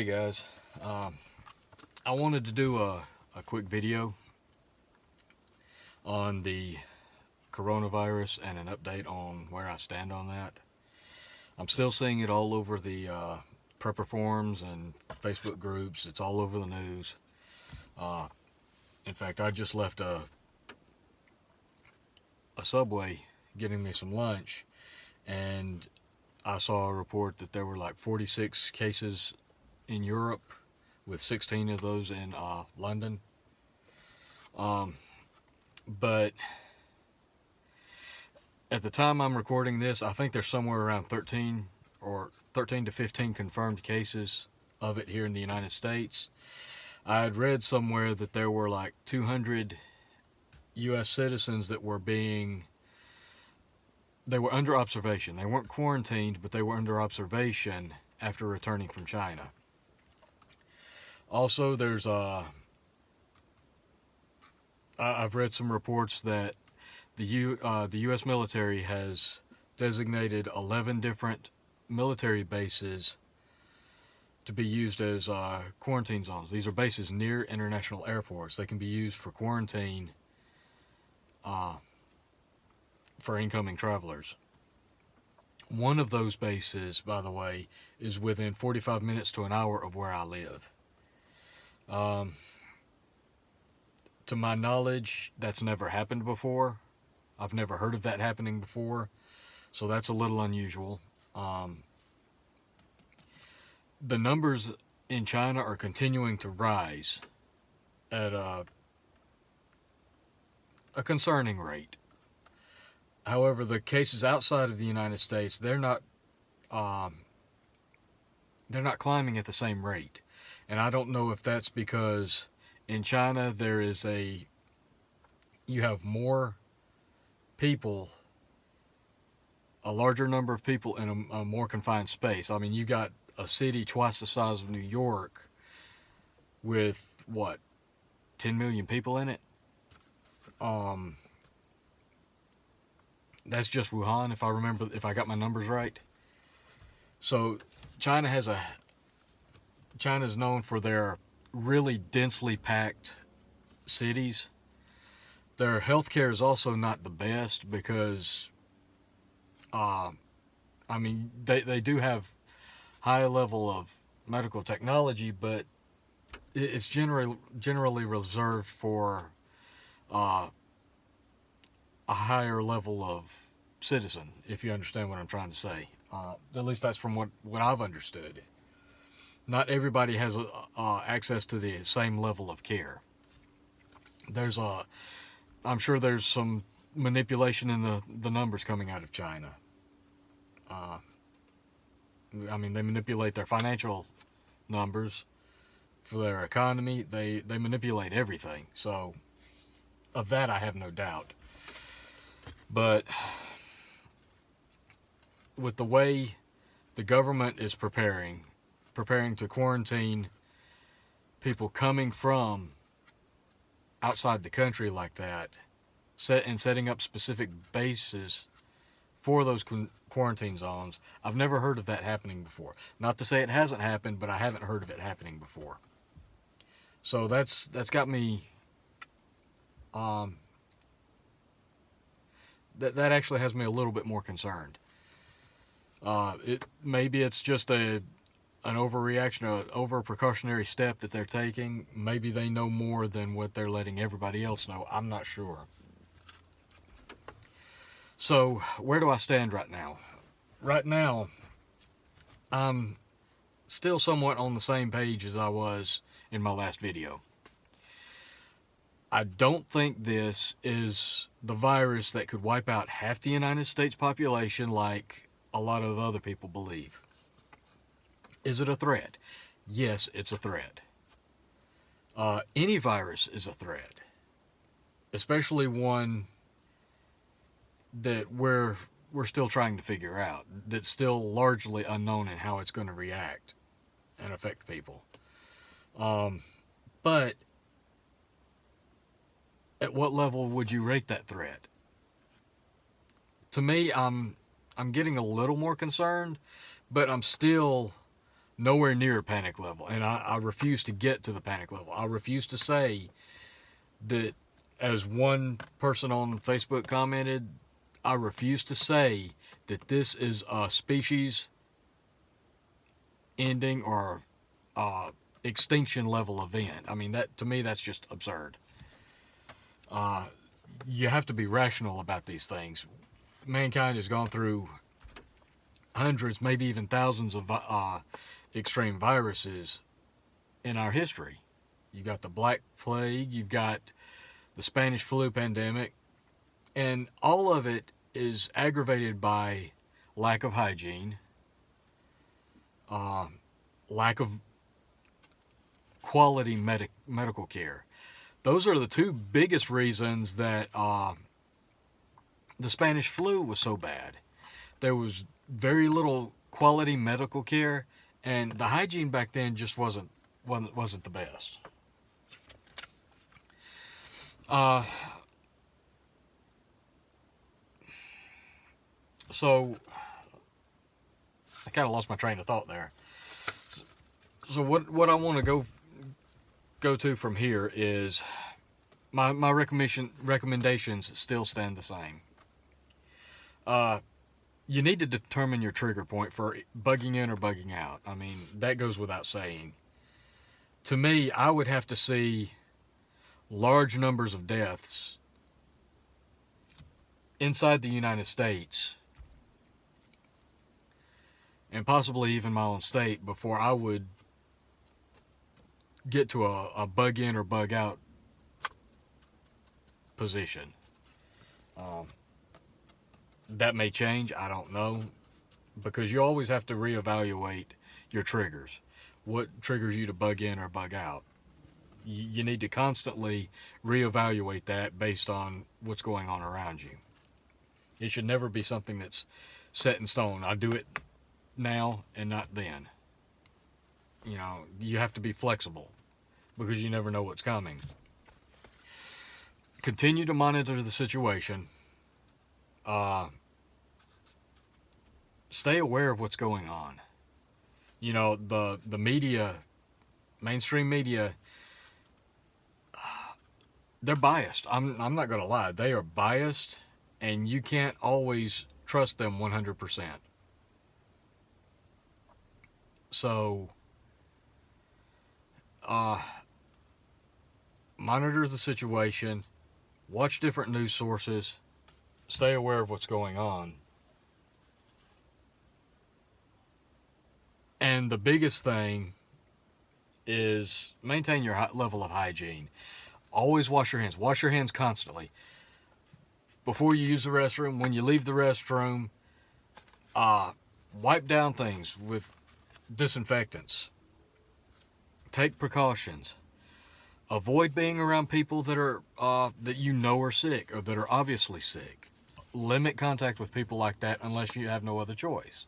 Hey guys, I wanted to do a quick video on the coronavirus and an update on where I stand on that. I'm still seeing it all over the prepper forums and Facebook groups. It's all over the news. In fact, I just left a Subway getting me some lunch, and I saw a report that there were like 46 cases in Europe, with 16 of those in London. But at the time I'm recording this, I think there's somewhere around 13 to 15 confirmed cases of it here in the United States. I had read somewhere that there were like 200 U.S. citizens that were under observation. They weren't quarantined, but they were under observation after returning from China. Also, there's I've read some reports that the U.S. military has designated 11 different military bases to be used as quarantine zones. These are bases near international airports. They can be used for quarantine for incoming travelers. One of those bases, by the way, is within 45 minutes to an hour of where I live. To my knowledge, that's never happened before. I've never heard of that happening before, so that's a little unusual. The numbers in China are continuing to rise at a concerning rate. However, the cases outside of the United States, they're not climbing at the same rate. And I don't know if that's because in China you have more people, a larger number of people in a more confined space. I mean, you got a city twice the size of New York with, 10 million people in it? That's just Wuhan, if I got my numbers right. So China's known for their really densely packed cities. Their healthcare is also not the best because, they do have high level of medical technology, but it's generally reserved for a higher level of citizen, if you understand what I'm trying to say. At least that's from what I've understood. Not everybody has access to the same level of care. I'm sure there's some manipulation in the numbers coming out of China. They manipulate their financial numbers for their economy. They manipulate everything. So, of that I have no doubt. But with the way the government is preparing to quarantine people coming from outside the country like that, setting up specific bases for those quarantine zones, I've never heard of that happening before. Not to say it hasn't happened, but I haven't heard of it happening before. So that's got me. That actually has me a little bit more concerned. Maybe it's just an overreaction, an over precautionary step that they're taking. Maybe they know more than what they're letting everybody else know. I'm not sure. So, where do I stand right now? Right now, I'm still somewhat on the same page as I was in my last video. I don't think this is the virus that could wipe out half the United States population like a lot of other people believe. Is it a threat? Yes, it's a threat. Any virus is a threat, especially one that we're still trying to figure out, that's still largely unknown in how it's going to react and affect people. But at what level would you rate that threat? To me, I'm getting a little more concerned, but I'm still nowhere near panic level. And I refuse to get to the panic level. I refuse to say that, as one person on Facebook commented, I refuse to say that this is a species ending or extinction level event. I mean, that to me, that's just absurd. You have to be rational about these things. Mankind has gone through hundreds, maybe even thousands of extreme viruses in our history. You've got the Black Plague, you've got the Spanish flu pandemic, and all of it is aggravated by lack of hygiene, lack of quality medical care. Those are the two biggest reasons that the Spanish flu was so bad. There was very little quality medical care, and the hygiene back then just wasn't the best. So I kind of lost my train of thought there. So what I want to go to from here is my recommendations still stand the same. You need to determine your trigger point for bugging in or bugging out. I mean, that goes without saying. To me, I would have to see large numbers of deaths inside the United States and possibly even my own state before I would get to a bug in or bug out position. That may change, I don't know, because you always have to reevaluate your triggers. What triggers you to bug in or bug out? You need to constantly reevaluate that based on what's going on around you. It should never be something that's set in stone. I do it now and not then. You know, you have to be flexible because you never know what's coming. Continue to monitor the situation. Stay aware of what's going on. You know, the media, mainstream media, they're biased. I'm not going to lie. They are biased, and you can't always trust them 100%. So, monitor the situation, watch different news sources, stay aware of what's going on. And the biggest thing is maintain your level of hygiene. Always wash your hands. Wash your hands constantly. Before you use the restroom, when you leave the restroom, wipe down things with disinfectants. Take precautions. Avoid being around people that are that you know are sick or that are obviously sick. Limit contact with people like that unless you have no other choice.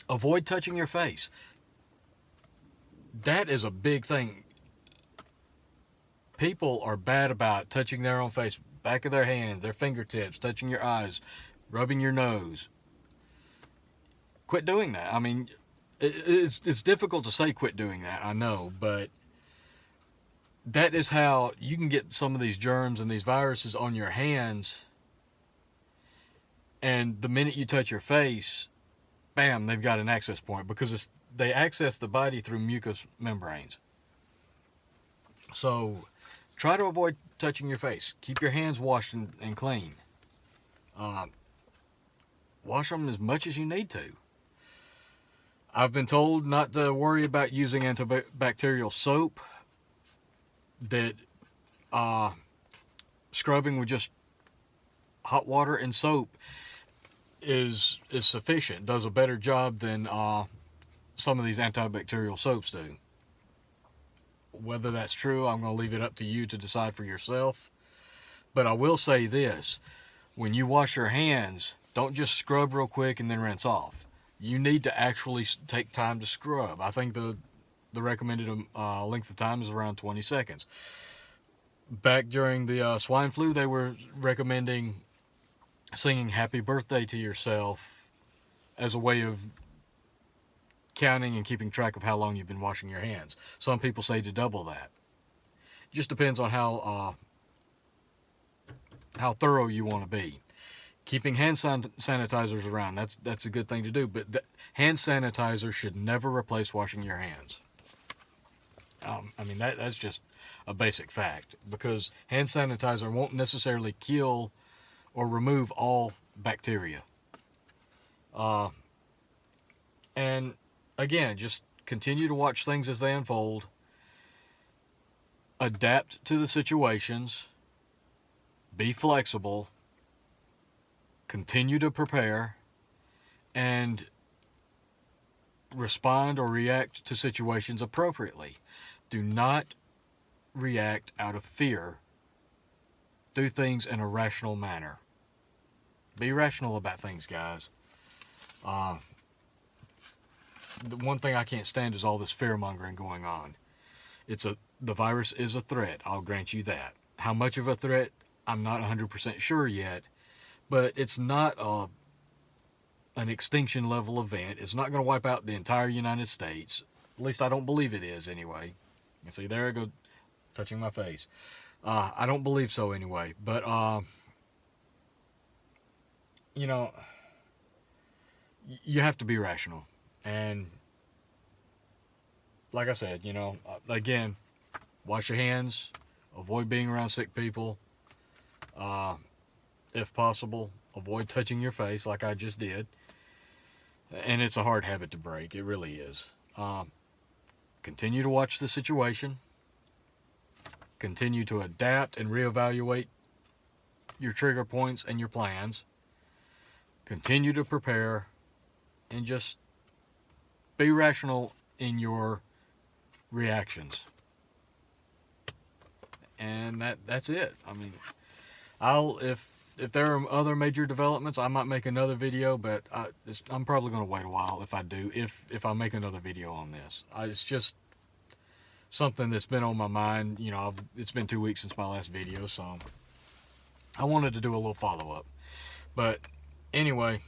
Avoid touching your face. That is a big thing. People are bad about touching their own face, back of their hands, their fingertips, touching your eyes, rubbing your nose. Quit doing that. I mean, it's difficult to say quit doing that, I know, but that is how you can get some of these germs and these viruses on your hands, and the minute you touch your face, bam, they've got an access point because they access the body through mucous membranes. So try to avoid touching your face. Keep your hands washed and clean. Wash them as much as you need to. I've been told not to worry about using antibacterial soap, that scrubbing with just hot water and soap is sufficient, does a better job than some of these antibacterial soaps do. Whether that's true, I'm going to leave it up to you to decide for yourself. But I will say this, when you wash your hands, don't just scrub real quick and then rinse off. You need to actually take time to scrub. I think the recommended length of time is around 20 seconds. Back during the swine flu, they were recommending singing happy birthday to yourself as a way of counting and keeping track of how long you've been washing your hands. Some people say to double that. It just depends on how thorough you want to be. Keeping hand sanitizers around, that's a good thing to do, but hand sanitizer should never replace washing your hands. I mean, that's just a basic fact, because hand sanitizer won't necessarily kill or remove all bacteria. And again, just continue to watch things as they unfold, adapt to the situations, be flexible, continue to prepare, and respond or react to situations appropriately. Do not react out of fear. Do things in a rational manner. Be rational about things, guys. The one thing I can't stand is all this fear-mongering going on. The virus is a threat, I'll grant you that. How much of a threat, I'm not 100% sure yet, but it's not an extinction level event. It's not going to wipe out the entire United States. At least I don't believe it is anyway. You see, there I go, touching my face. I don't believe so anyway. But, you know, you have to be rational. And like I said, you know, again, wash your hands, avoid being around sick people. If possible, avoid touching your face like I just did. And it's a hard habit to break. It really is. Continue to watch the situation. Continue to adapt and reevaluate your trigger points and your plans. Continue to prepare, and just be rational in your reactions. And that's it. I mean, if there are other major developments, I might make another video, but I'm probably going to wait a while if I do, if I make another video on this. It's just something that's been on my mind. You know, it's been 2 weeks since my last video, so I wanted to do a little follow-up. But anyway,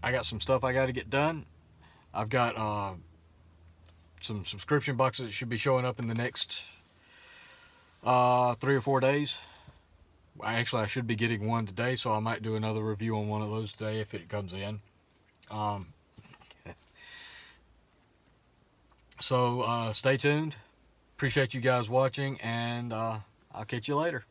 I got some stuff I got to get done. I've got some subscription boxes that should be showing up in the next 3 or 4 days. Actually, I should be getting one today, so I might do another review on one of those today if it comes in. So stay tuned. Appreciate you guys watching, and I'll catch you later.